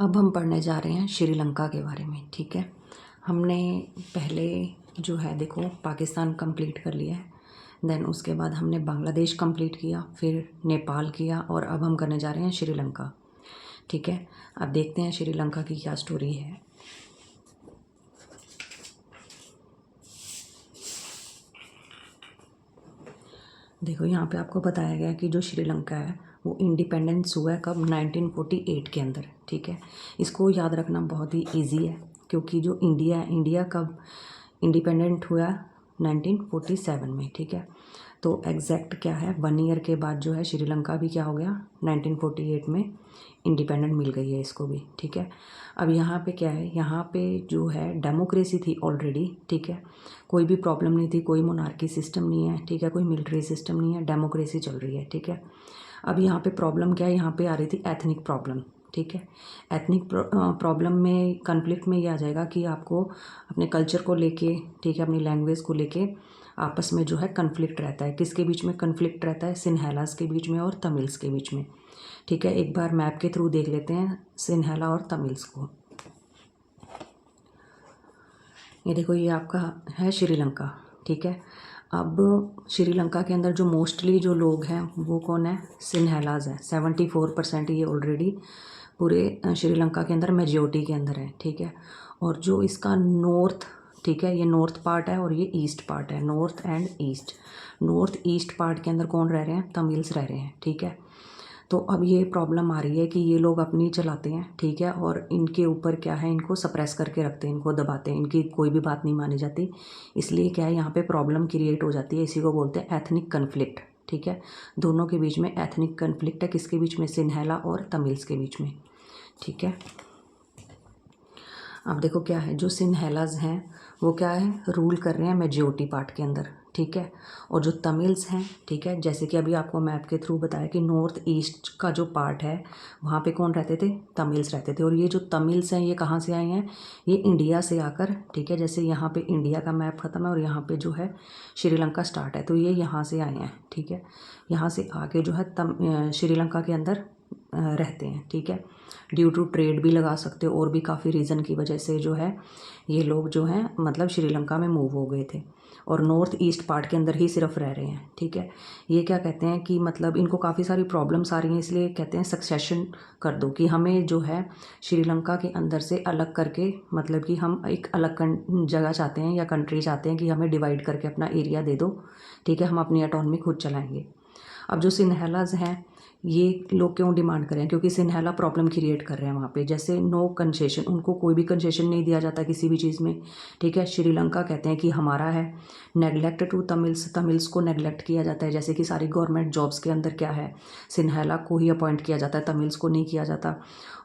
अब हम पढ़ने जा रहे हैं श्रीलंका के बारे में। ठीक है, हमने पहले जो है देखो पाकिस्तान कंप्लीट कर लिया है, देन उसके बाद हमने बांग्लादेश कंप्लीट किया, फिर नेपाल किया और अब हम करने जा रहे हैं श्रीलंका। ठीक है, अब देखते हैं श्रीलंका की क्या स्टोरी है। देखो यहाँ पे आपको बताया गया कि जो श्रीलंका है वो इंडिपेंडेंस हुआ है कब, 1948 के अंदर। ठीक है, इसको याद रखना बहुत ही इजी है क्योंकि जो इंडिया है, इंडिया कब इंडिपेंडेंट हुआ, 1947 में। ठीक है, तो एग्जैक्ट क्या है, 1 ईयर के बाद जो है श्रीलंका भी क्या हो गया, 1948 में इंडिपेंडेंट मिल गई है इसको भी। ठीक है, अब यहाँ पे क्या है, यहाँ पे जो है डेमोक्रेसी थी ऑलरेडी। ठीक है, कोई भी प्रॉब्लम नहीं थी, कोई मोनार्की सिस्टम नहीं है। ठीक है, कोई मिलिट्री सिस्टम नहीं है, डेमोक्रेसी चल रही है। ठीक है, अब यहाँ पे प्रॉब्लम क्या है, यहाँ पे आ रही थी एथनिक प्रॉब्लम। ठीक है, एथनिक प्रॉब्लम में कन्फ्लिक्ट में ये आ जाएगा कि आपको अपने कल्चर को लेके, ठीक है, अपनी लैंग्वेज को लेके आपस में जो है कन्फ्लिक्ट रहता है। किसके बीच में कन्फ्लिक्ट रहता है, सिन्हलास के बीच में और तमिल्स के बीच में। ठीक है, एक बार मैप के थ्रू देख लेते हैं सिन्हला और तमिल्स को। ये देखो, ये आपका है श्रीलंका। ठीक है, अब श्रीलंका के अंदर जो मोस्टली जो लोग हैं वो कौन है, सिन्हलाज है। 74% ये ऑलरेडी पूरे श्रीलंका के अंदर मेजॉरिटी के अंदर है। ठीक है, और जो इसका नॉर्थ, ठीक है, ये नॉर्थ पार्ट है और ये ईस्ट पार्ट है, north and east. North east part के अंदर कौन रह रहे हैं, तमिल्स रह रहे हैं। ठीक है, तो अब ये प्रॉब्लम आ रही है कि ये लोग अपनी चलाते हैं। ठीक है, और इनके ऊपर क्या है, इनको सप्रेस करके रखते हैं, इनको दबाते हैं, इनकी कोई भी बात नहीं मानी जाती। इसलिए क्या है, यहाँ पे प्रॉब्लम क्रिएट हो जाती है। इसी को बोलते हैं एथनिक कन्फ्लिक्ट। ठीक है, दोनों के बीच में एथनिक कन्फ्लिक्ट है। किसके बीच में, सिन्हला और तमिल्स के बीच में। ठीक है, अब देखो क्या है, जो सिन्हलाज हैं वो क्या है, रूल कर रहे हैं मेजॉरिटी पार्ट के अंदर। ठीक है, और जो तमिल्स हैं, ठीक है, जैसे कि अभी आपको मैप के थ्रू बताया कि नॉर्थ ईस्ट का जो पार्ट है वहाँ पे कौन रहते थे, तमिल्स रहते थे। और ये जो तमिल्स हैं ये कहाँ से आए हैं, ये इंडिया से आकर, ठीक है, जैसे यहाँ पे इंडिया का मैप ख़त्म है और यहाँ पे जो है श्रीलंका स्टार्ट है, तो ये यहाँ से आए हैं। ठीक है, यहाँ से आके जो है श्रीलंका के अंदर रहते हैं। ठीक है, ड्यू टू ट्रेड भी लगा सकते हो और भी काफ़ी रीज़न की वजह से जो है ये लोग जो हैं मतलब श्रीलंका में मूव हो गए थे और नॉर्थ ईस्ट पार्ट के अंदर ही सिर्फ रह रहे हैं। ठीक है, ये क्या कहते हैं कि मतलब इनको काफ़ी सारी प्रॉब्लम्स आ रही हैं, इसलिए कहते हैं सक्सेशन कर दो, कि हमें जो है श्रीलंका के अंदर से अलग करके, मतलब कि हम एक अलग जगह चाहते हैं या कंट्री चाहते हैं कि हमें डिवाइड करके अपना एरिया दे दो। ठीक है, हम अपनी ऑटोनॉमी खुद चलाएंगे। अब जो सिन्हलाज हैं ये लोग क्यों डिमांड कर रहे हैं, क्योंकि सिन्हला प्रॉब्लम क्रिएट कर रहे हैं वहाँ पे। जैसे नो कंसेशन, उनको कोई भी कंसेशन नहीं दिया जाता किसी भी चीज़ में। ठीक है, श्रीलंका कहते हैं कि हमारा है। नेगलेक्ट टू तमिल्स, तमिल्स को नेगलेक्ट किया जाता है। जैसे कि सारी गवर्नमेंट जॉब्स के अंदर क्या है, सिन्हला को ही अपॉइंट किया जाता है, तमिल्स को नहीं किया जाता।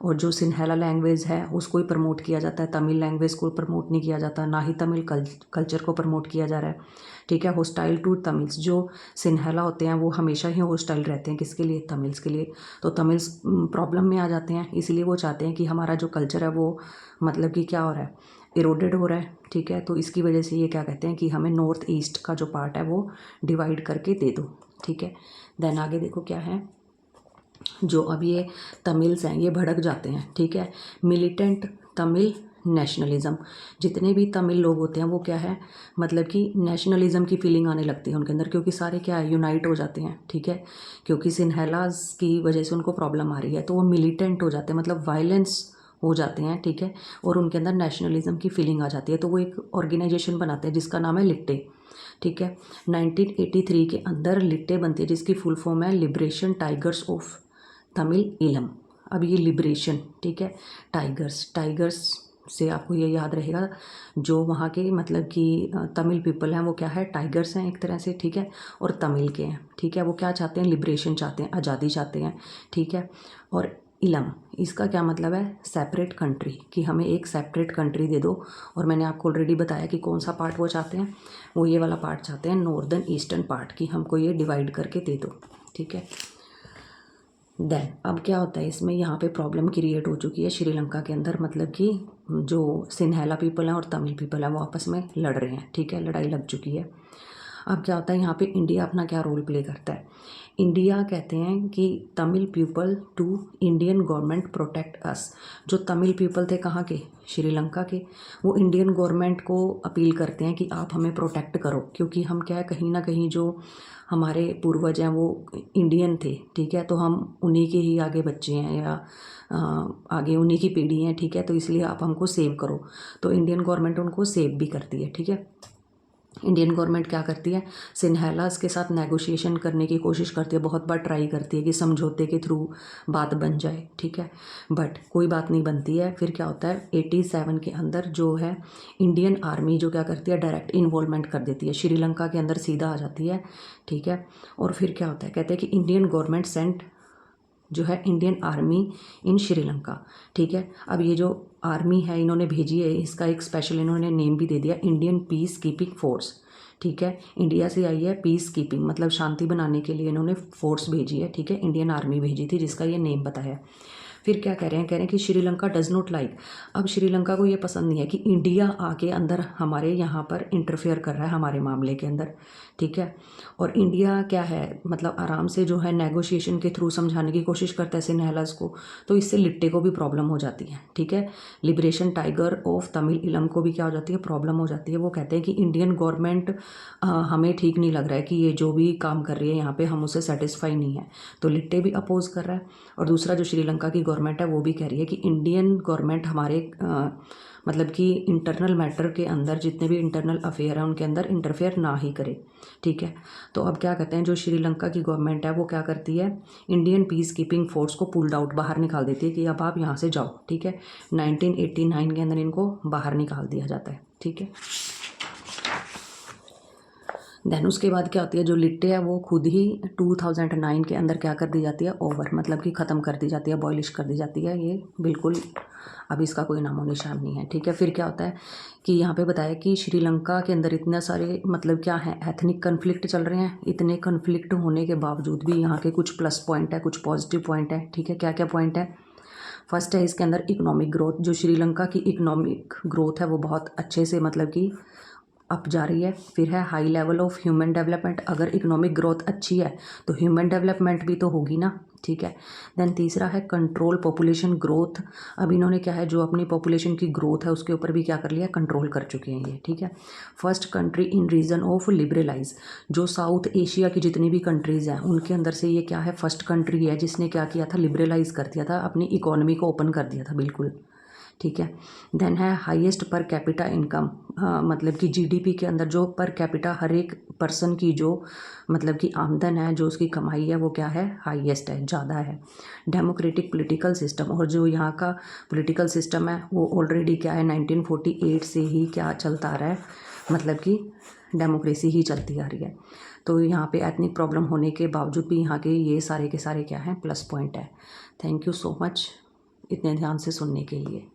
और जो सिन्हला लैंग्वेज है उसको ही प्रमोट किया जाता है, तमिल लैंग्वेज को प्रमोट नहीं किया जाता, ना ही तमिल कल्चर को प्रमोट किया जा रहा है। ठीक है, हॉस्टाइल टू तमिल्स, जो सिन्हला होते हैं वो हमेशा ही हॉस्टाइल रहते हैं, किसके लिए, तमिल्स के लिए। तो तमिल्स प्रॉब्लम में आ जाते हैं, इसलिए वो चाहते हैं कि हमारा जो कल्चर है वो मतलब कि क्या हो रहा है, इरोडेड हो रहा है। ठीक है, तो इसकी वजह से ये क्या कहते हैं कि हमें नॉर्थ ईस्ट का जो पार्ट है वो डिवाइड करके दे दो। ठीक है, देन आगे देखो क्या है, जो अब ये तमिल्स हैं ये भड़क जाते हैं। ठीक है, मिलिटेंट तमिल नेशनलिज्म, जितने भी तमिल लोग होते हैं वो क्या है, मतलब कि नेशनलिज्म की फीलिंग आने लगती है उनके अंदर, क्योंकि सारे क्या है, यूनाइट हो जाते हैं। ठीक है, क्योंकि सिन्हलाज की वजह से उनको प्रॉब्लम आ रही है तो वो मिलिटेंट हो जाते हैं, मतलब वायलेंस हो जाते हैं। ठीक है, और उनके अंदर नेशनलिज्म की फीलिंग आ जाती है, तो वो एक ऑर्गेनाइजेशन बनाते हैं जिसका नाम है लिट्टे। ठीक है, 1983 के अंदर लिट्टे बनती है जिसकी फुल फॉर्म है लिबरेशन टाइगर्स ऑफ तमिल इलम। अब ये लिबरेशन, ठीक है, टाइगर्स, टाइगर्स से आपको ये याद रहेगा, जो वहाँ के मतलब कि तमिल पीपल हैं वो क्या है, टाइगर्स हैं एक तरह से। ठीक है, और तमिल के हैं। ठीक है, वो क्या चाहते हैं, लिबरेशन चाहते हैं, आज़ादी चाहते हैं। ठीक है, और इलम, इसका क्या मतलब है, सेपरेट कंट्री, कि हमें एक सेपरेट कंट्री दे दो। और मैंने आपको ऑलरेडी बताया कि कौन सा पार्ट वो चाहते हैं, वो ये वाला पार्ट चाहते हैं, नॉर्दर्न ईस्टर्न पार्ट, की हमको ये डिवाइड करके दे दो। ठीक है, देन अब क्या होता है इसमें, यहाँ पे प्रॉब्लम क्रिएट हो चुकी है श्रीलंका के अंदर, मतलब कि जो सिन्हला पीपल हैं और तमिल पीपल हैं वो आपस में लड़ रहे हैं। ठीक है, लड़ाई लग चुकी है। अब क्या होता है यहाँ पे इंडिया अपना क्या रोल प्ले करता है। इंडिया कहते हैं कि Tamil people to Indian government protect us. जो तमिल पीपल थे कहाँ के, श्रीलंका के, वो इंडियन गवर्नमेंट को अपील करते हैं कि आप हमें प्रोटेक्ट करो, क्योंकि हम क्या है कहीं ना कहीं जो हमारे पूर्वज हैं वो इंडियन थे, ठीक है, तो हम उन्हीं के ही आगे बच्चे हैं या आगे उन्हीं की पीढ़ी है, ठीक है, तो इसलिए आप हमको सेव करो। तो इंडियन गवर्नमेंट उनको सेव भी करती है, ठीक है। इंडियन गवर्नमेंट क्या करती है, सिन्हेलास के साथ नेगोशिएशन करने की कोशिश करती है, बहुत बार ट्राई करती है कि समझौते के थ्रू बात बन जाए, ठीक है, बट कोई बात नहीं बनती है। फिर क्या होता है 87 के अंदर जो है इंडियन आर्मी जो क्या करती है, डायरेक्ट इन्वॉल्वमेंट कर देती है, श्रीलंका के अंदर सीधा आ जाती है, ठीक है। और फिर क्या होता है, कहते हैं कि इंडियन गवर्नमेंट सेंट जो है इंडियन आर्मी इन श्रीलंका, ठीक है। अब ये जो आर्मी है इन्होंने भेजी है, इसका एक स्पेशल इन्होंने नेम भी दे दिया, इंडियन पीस कीपिंग फोर्स, ठीक है। इंडिया से आई है पीस कीपिंग, मतलब शांति बनाने के लिए इन्होंने फोर्स भेजी है, ठीक है, इंडियन आर्मी भेजी थी जिसका ये नेम बताया। फिर क्या कह रहे हैं, कह रहे हैं कि श्रीलंका डज नॉट लाइक, अब श्रीलंका को ये पसंद नहीं है कि इंडिया आके अंदर हमारे यहाँ पर इंटरफेयर कर रहा है हमारे मामले के अंदर, ठीक है। और इंडिया क्या है, मतलब आराम से जो है नेगोशिएशन के थ्रू समझाने की कोशिश करता है सिन्हेलास को, तो इससे लिट्टे को भी प्रॉब्लम हो जाती है, ठीक है। लिबरेशन टाइगर ऑफ तमिल इलम को भी क्या हो जाती है, प्रॉब्लम हो जाती है। वो कहते हैं कि इंडियन गवर्नमेंट हमें ठीक नहीं लग रहा है कि ये जो भी काम कर रही है यहाँ पे हम उससे सेटिस्फाई नहीं है, तो लिट्टे भी अपोज कर रहा है। और दूसरा जो श्रीलंका की गवर्नमेंट है वो भी कह रही है कि इंडियन गवर्नमेंट हमारे मतलब कि इंटरनल मैटर के अंदर जितने भी इंटरनल अफेयर हैं उनके अंदर इंटरफेयर ना ही करे, ठीक है। तो अब क्या कहते हैं, जो श्रीलंका की गवर्नमेंट है वो क्या करती है, इंडियन पीस कीपिंग फोर्स को पुल्ड आउट, बाहर निकाल देती है कि अब आप यहाँ से जाओ, ठीक है। 1989 के अंदर इनको बाहर निकाल दिया जाता है, ठीक है। देन उसके बाद क्या होती है, जो लिट्टे है वो खुद ही 2009 के अंदर क्या कर दी जाती है, ओवर, मतलब कि ख़त्म कर दी जाती है, बॉयलिश कर दी जाती है, ये बिल्कुल अब इसका कोई नामो निशान नहीं है, ठीक है। फिर क्या होता है कि यहाँ पे बताया कि श्रीलंका के अंदर इतने सारे मतलब क्या है, एथनिक कन्फ्लिक्ट चल रहे हैं, इतने कन्फ्लिक्ट होने के बावजूद भी यहाँ के कुछ प्लस पॉइंट है, कुछ पॉजिटिव पॉइंट है, ठीक है। क्या क्या पॉइंट है, फर्स्ट है इसके अंदर इकोनॉमिक ग्रोथ, जो श्रीलंका की इकोनॉमिक ग्रोथ है वो बहुत अच्छे से मतलब कि अप जा रही है। फिर है high level of human development, अगर इकोनॉमिक ग्रोथ अच्छी है तो ह्यूमन डेवलपमेंट भी तो होगी ना, ठीक है। देन तीसरा है कंट्रोल पॉपुलेशन ग्रोथ, अब इन्होंने क्या है जो अपनी पॉपुलेशन की ग्रोथ है उसके ऊपर भी क्या कर लिया, कंट्रोल कर चुके हैं ये, ठीक है। First country in region of liberalize, जो साउथ एशिया की जितनी भी कंट्रीज़ हैं उनके अंदर से ये क्या है, फर्स्ट कंट्री है जिसने क्या किया था, लिबरलाइज कर दिया था, अपनी इकोनॉमी को ओपन कर दिया था बिल्कुल, ठीक है। देन है हाईएस्ट पर कैपिटा इनकम, मतलब कि जीडीपी के अंदर जो पर कैपिटा हर एक पर्सन की जो मतलब कि आमदन है, जो उसकी कमाई है वो क्या है, हाईएस्ट है, ज़्यादा है। डेमोक्रेटिक पॉलिटिकल सिस्टम, और जो यहाँ का पॉलिटिकल सिस्टम है वो ऑलरेडी क्या है 1948 से ही क्या चलता आ रहा है, मतलब कि डेमोक्रेसी ही चलती आ रही है। तो यहाँ पे एथनिक प्रॉब्लम होने के बावजूद भी यहाँ के सारे क्या हैं, प्लस पॉइंट है। थैंक यू सो मच इतने ध्यान से सुनने के लिए।